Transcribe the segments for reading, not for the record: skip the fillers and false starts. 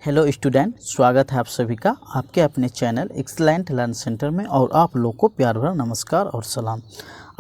Hello student, स्वागत है आप सभी का आपके अपने चैनल एक्सीलेंट लर्न सेंटर में। और आप लोग को प्यार भरा नमस्कार और सलाम।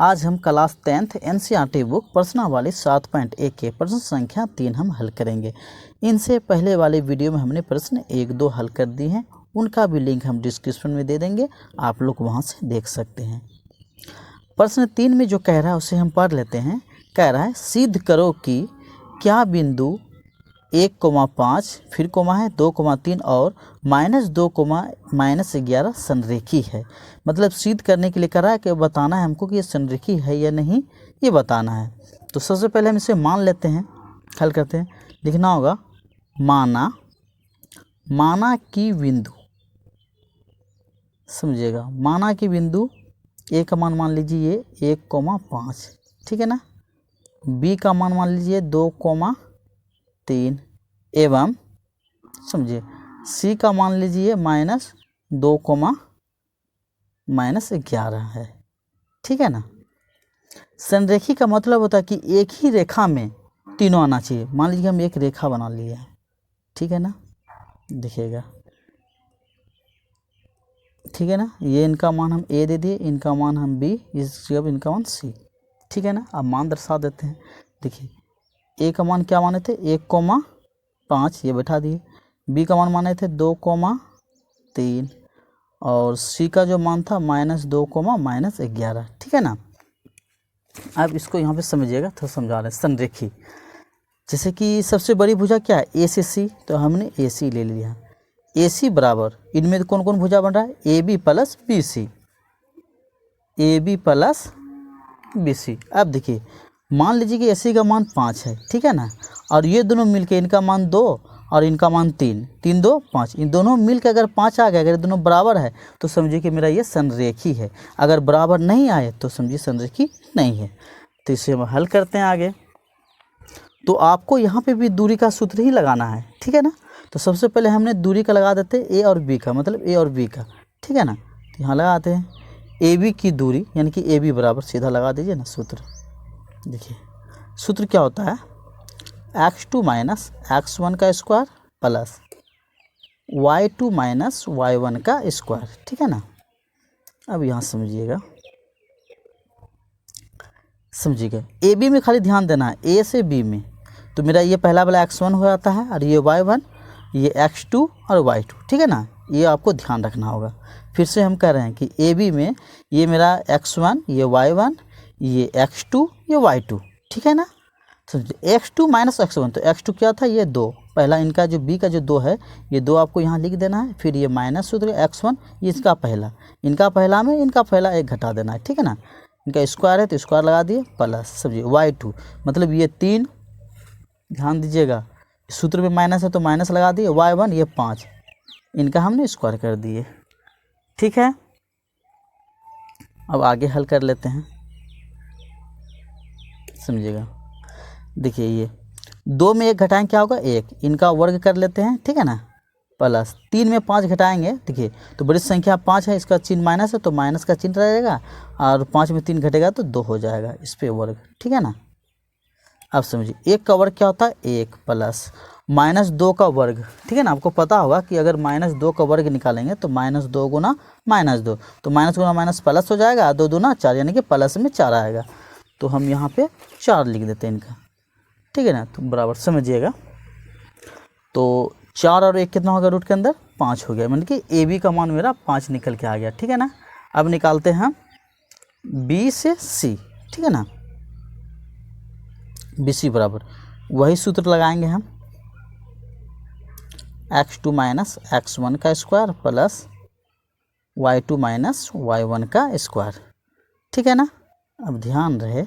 आज हम क्लास 10th एनसीईआरटी बुक प्रश्नावली 7.1 के प्रश्न संख्या 3 हम हल करेंगे। इनसे पहले वाले वीडियो में हमने प्रश्न 1-2 हल कर दिए हैं, उनका भी लिंक हम डिस्क्रिप्शन में दे देंगे, आप लोग वहाँ से देख सकते हैं। प्रश्न 3 में जो कह रहा है उसे हम पढ़ लेते हैं। कह रहा है सिद्ध करो कि क्या बिंदु 1,5 फिर कोमा है 2,3 और -2, -11 संरेखी है। मतलब सिद्ध करने के लिए कह रहा है कि बताना है हमको कि ये संरेखी है या नहीं, ये बताना है। तो सबसे पहले हम इसे मान लेते हैं, हल करते हैं। लिखना होगा माना कि बिंदु, समझिएगा, माना कि बिंदु ए का मान लीजिए 1,5, ठीक है ना। बी का मान लीजिए 2,3 एवं समझिए सी का मान लीजिए -2, -11 है, ठीक है ना। संरेखी का मतलब होता है कि एक ही रेखा में तीनों आना चाहिए। मान लीजिए हम एक रेखा बना लिए हैं, ठीक है ना, देखिएगा, ठीक है ना। ये इनका मान हम ए दे दिए, इनका मान हम बी, इस जगह इनका मान सी, ठीक है ना। अब मान दर्शा देते हैं। देखिए ए का मान क्या माने थे 1,5, ये बैठा दिए। बी का मान माने थे 2,3 और सी का जो मान था -2, -11, ठीक है ना। अब इसको यहाँ पे समझिएगा, थोड़ा समझा रहे हैं। संरेखी जैसे कि सबसे बड़ी भुजा क्या है ए से सी, तो हमने ए सी ले लिया। ए सी बराबर इनमें कौन कौन भुजा बन रहा है, A B plus B C, A B plus B C. अब देखिए मान लीजिए कि ए सी का मान 5 है, ठीक है ना, और ये दोनों मिलके इनका मान 2 और इनका मान 3, 3 2 5, इन दोनों मिलकर अगर 5 आ गए, अगर दोनों बराबर है तो समझिए कि मेरा ये संरेखी है। अगर बराबर नहीं आए तो समझिए संरेखी नहीं है। तो इसे हम हल करते हैं आगे। तो आपको यहाँ पे भी दूरी का सूत्र ही लगाना है, ठीक है ना। तो सबसे पहले हमने दूरी का लगा देते हैं ए और बी का, मतलब ए और बी का, ठीक है ना। तो यहाँ लगाते हैं ए बी की दूरी, यानी कि ए बी बराबर, सीधा लगा दीजिए ना सूत्र। देखिए सूत्र क्या होता है, x2 - x1 का स्क्वायर प्लस y2 - y1 का स्क्वायर, ठीक है ना। अब यहाँ समझिएगा, ए बी में खाली ध्यान देना है, ए से बी में। तो मेरा ये पहला वाला x1 हो जाता है और ये y1, ये x2 और y2, ठीक है ना। ये आपको ध्यान रखना होगा। फिर से हम कह रहे हैं कि ए बी में ये मेरा x1, ये y1, ये x2, ये y2, ठीक है ना। समझिए x2 - x1, तो x2 क्या था, ये 2, पहला इनका जो b का जो 2 है, ये 2 आपको यहाँ लिख देना है। फिर ये माइनस सूत्र x1, ये इसका पहला, इनका पहला में इनका पहला एक घटा देना है, ठीक है ना। इनका स्क्वायर है तो स्क्वायर लगा दिए प्लस, समझिए y2 मतलब ये 3, ध्यान दीजिएगा, सूत्र में माइनस है तो माइनस लगा दिए, y1 ये 5, इनका हमने स्क्वायर कर दिए, ठीक है। अब आगे हल कर लेते हैं, समझिएगा। देखिए ये 2 में 1 घटाएंगे क्या होगा 1, इनका वर्ग कर लेते हैं, ठीक है ना, प्लस 3 में 5 घटाएंगे। देखिए तो बड़ी संख्या 5 है, इसका चिन्ह माइनस है तो माइनस का चिन्ह रहेगा, और 5 में 3 घटेगा तो 2 हो जाएगा, इस पे वर्ग, ठीक है ना। अब समझिए 1 का वर्ग क्या होता है 1 प्लस -2 का वर्ग, ठीक है ना। आपको पता होगा कि अगर -2 का वर्ग निकालेंगे तो -2 गुना -2, तो माइनस गुना माइनस प्लस हो जाएगा, 2 दूना 4, यानी कि प्लस में 4 आएगा। तो हम यहाँ पे 4 लिख देते हैं इनका, ठीक है ना। तो बराबर समझिएगा, तो 4 और 1 कितना होगा रूट के अंदर 5 हो गया, मतलब कि ए बी का मान मेरा 5 निकल के आ गया, ठीक है ना। अब निकालते हैं हम बी से सी, ठीक है ना। बी सी बराबर वही सूत्र लगाएंगे हम, x2 - x1 का स्क्वायर प्लस y2 - y1 का स्क्वायर, ठीक है ना। अब ध्यान रहे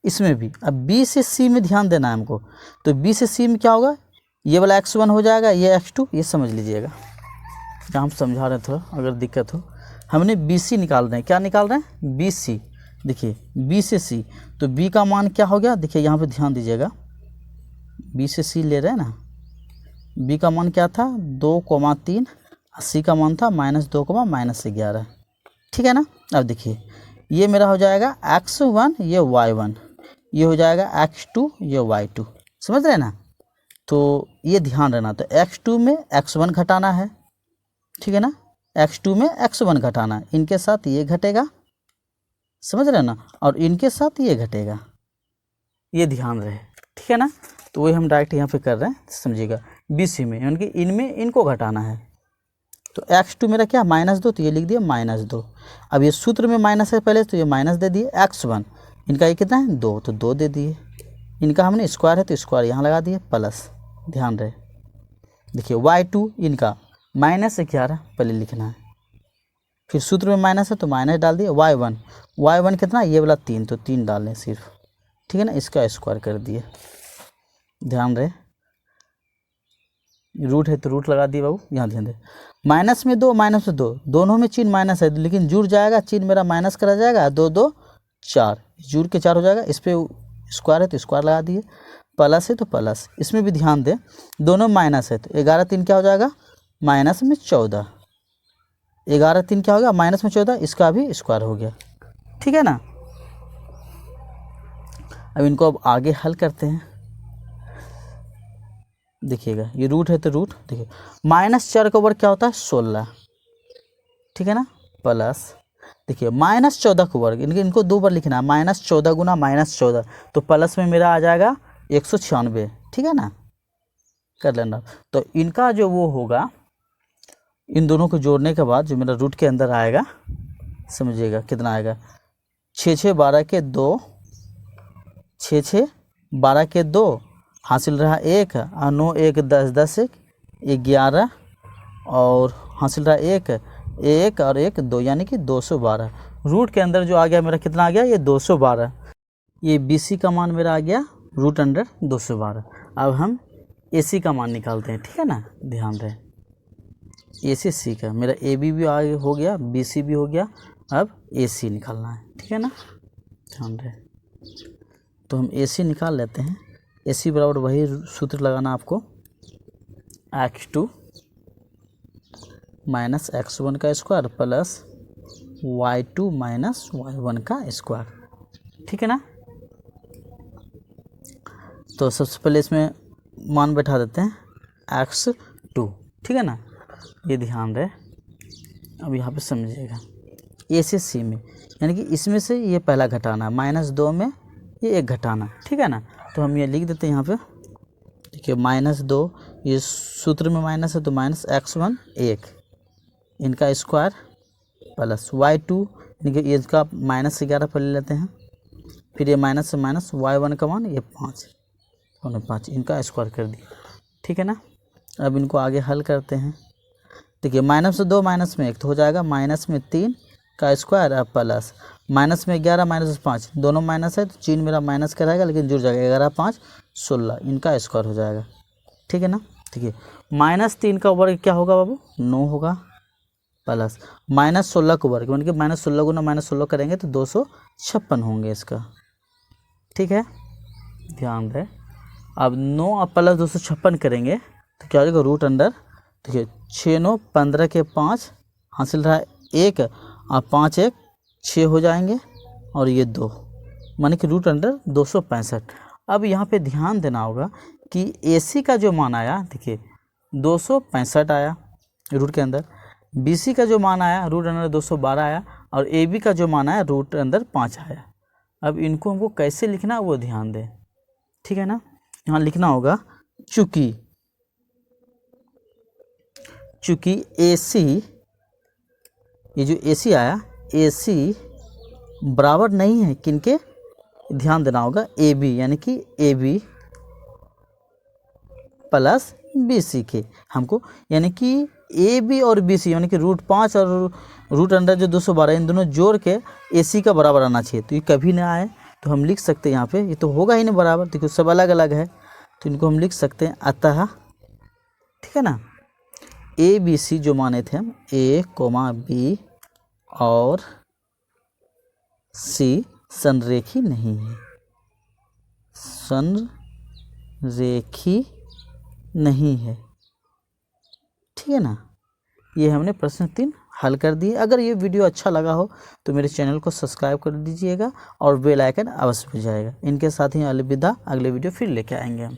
इसमें भी, अब बी से सी में ध्यान देना है हमको। तो बी से सी में क्या होगा, ये वाला x1 हो जाएगा, ये x2, ये समझ लीजिएगा, जहाँ हम समझा रहे थे अगर दिक्कत हो। हमने बी सी निकाल रहे हैं, क्या निकाल रहे हैं बी सी। देखिए बी से सी, तो बी का मान क्या हो गया, देखिए यहाँ पे ध्यान दीजिएगा, बी से सी ले रहे हैं ना, बी का मान क्या था 2,3, सी का मान था -2, -11, ठीक है ना। अब देखिए ये मेरा हो जाएगा x1, ये y1, ये हो जाएगा x2, ये y2, समझ रहे हैं ना। तो ये ध्यान रहना। तो x2 में x1 घटाना है, ठीक है ना, x2 में x1 घटाना है, इनके साथ ये घटेगा, समझ रहे ना, और इनके साथ ये घटेगा, ये ध्यान रहे, ठीक है ना। तो वही हम डायरेक्ट यहाँ पे कर रहे हैं, समझिएगा। BC में यानी कि इनमें इनको घटाना है। तो x2 मेरा क्या -2, तो ये लिख दिया -2। अब ये सूत्र में माइनस है पहले, तो ये माइनस दे दिए। x1 इनका ये कितना है 2, तो 2 दे दिए। इनका हमने स्क्वायर है तो स्क्वायर यहाँ लगा दिए, प्लस, ध्यान रहे। देखिए y2 इनका -11 पहले लिखना है, फिर सूत्र में माइनस है तो माइनस डाल दिए। y1 कितना, ये वाला 3, तो 3 डालें सिर्फ, ठीक है ना, इसका स्क्वायर कर दिए, ध्यान रहे। रूट है तो रूट लगा दिए बाबू, यहाँ ध्यान दे। माइनस में 2 दोनों में चिन्ह माइनस है, लेकिन जुड़ जाएगा, चिन्ह मेरा माइनस करा जाएगा, 2 2 4, जुड़ के 4 हो जाएगा। इस पर स्क्वायर है तो स्क्वायर लगा दिए, प्लस है तो प्लस। इसमें भी ध्यान दें, दोनों माइनस है तो 11 3 क्या हो जाएगा, माइनस में 14। 11 3 क्या हो गया, माइनस में 14, इसका भी स्क्वायर हो गया, ठीक है ना। अब इनको अब आगे हल करते हैं। देखिएगा ये रूट है तो रूट, देखिए -4 का वर्ग क्या होता है 16, ठीक है ना, प्लस देखिए -14 का वर्ग, इनको 2 बार लिखना है, -14 गुना -14, तो प्लस में मेरा आ जाएगा 196, ठीक है ना, कर लेना। तो इनका जो वो होगा, इन दोनों को जोड़ने के बाद जो मेरा रूट के अंदर आएगा, समझिएगा कितना आएगा, 6 6 12 के 2, 6 6 12 के 2, हासिल रहा 1, और 9 1 10 10 1 11, और हासिल रहा 1 1 और 1 2, यानी कि 212। रूट के अंदर जो आ गया मेरा कितना आ गया, ये 212। ये BC का मान मेरा आ गया √212। अब हम AC का मान निकालते हैं, ठीक है ना, ध्यान रहे। AC का मेरा AB भी हो गया, BC भी हो गया, अब AC निकालना है, ठीक है ना, ध्यान रहे। तो हम AC निकाल लेते हैं। AC बराबर वही सूत्र लगाना आपको, x2 - x1 का स्क्वायर प्लस y2 - y1 का स्क्वायर, ठीक है ना। तो सबसे पहले इसमें मान बैठा देते हैं x2, ठीक है ना, ये ध्यान रहे। अब यहाँ पे समझिएगा, A से C में, यानी कि इसमें से ये पहला घटाना है, -2 में ये 1 घटाना, ठीक है ना। तो हम ये लिख देते हैं यहाँ पे, देखिए -2, ये सूत्र में माइनस है तो -x1 1, इनका स्क्वायर प्लस y2, यानी कि इसका -11 पर ले लेते हैं, फिर ये माइनस से माइनस, y1 का मान ये 5, इनका स्क्वायर कर दिया, ठीक है ना। अब इनको आगे हल करते हैं। देखिए -2 -1 तो हो जाएगा -3 का स्क्वायर, अब प्लस -11 -5, दोनों माइनस है तो चिन्ह मेरा माइनस का रहेगा, लेकिन जुड़ जाएगा, 11 5 16, इनका स्क्वायर हो जाएगा, ठीक है ना। देखिए -3 का वर्ग क्या होगा बाबू, 9 होगा, प्लस -16 का वर्ग, यानी कि -16 गुना -16 करेंगे तो 256 होंगे इसका, ठीक है, ध्यान दें। अब 9 और प्लस 256 करेंगे तो क्या हो जाएगा, रूट अंडर, देखिए 6 9 15 के 5, हासिल रहा 1 और 5 1 6 हो जाएंगे, और ये 2, माने कि रूट अंडर 265। अब यहाँ पे ध्यान देना होगा कि AC का जो मान आया, देखिए 265 आया रूट के अंदर, BC का जो मान आया रूट अंडर 212 आया, और AB का जो मान आया रूट अंदर 5 आया। अब इनको हमको कैसे लिखना वो ध्यान दें, ठीक है ना। यहाँ लिखना होगा, चूँकि AC, ये जो AC आया, AC बराबर नहीं है किनके, ध्यान देना होगा AB, यानी कि AB प्लस BC के, हमको यानी कि AB और BC यानी कि √5 और रूट अंडर जो 212, इन दोनों जोड़ के AC का बराबर आना चाहिए। तो ये कभी ना आए तो हम लिख सकते हैं यहाँ पे, ये तो होगा ही नहीं बराबर, देखो सब अलग अलग है, तो इनको हम लिख सकते हैं अतः, ठीक है ना, ABC जो माने थे हम A, B और C संरेखी नहीं है, संरेखी नहीं है, ठीक है ना। ये हमने प्रश्न 3 हल कर दिए। अगर ये वीडियो अच्छा लगा हो तो मेरे चैनल को सब्सक्राइब कर दीजिएगा और बेल आइकन अवश्य बजाइएगा। इनके साथ ही अलविदा, अगले वीडियो फिर लेके आएंगे हम।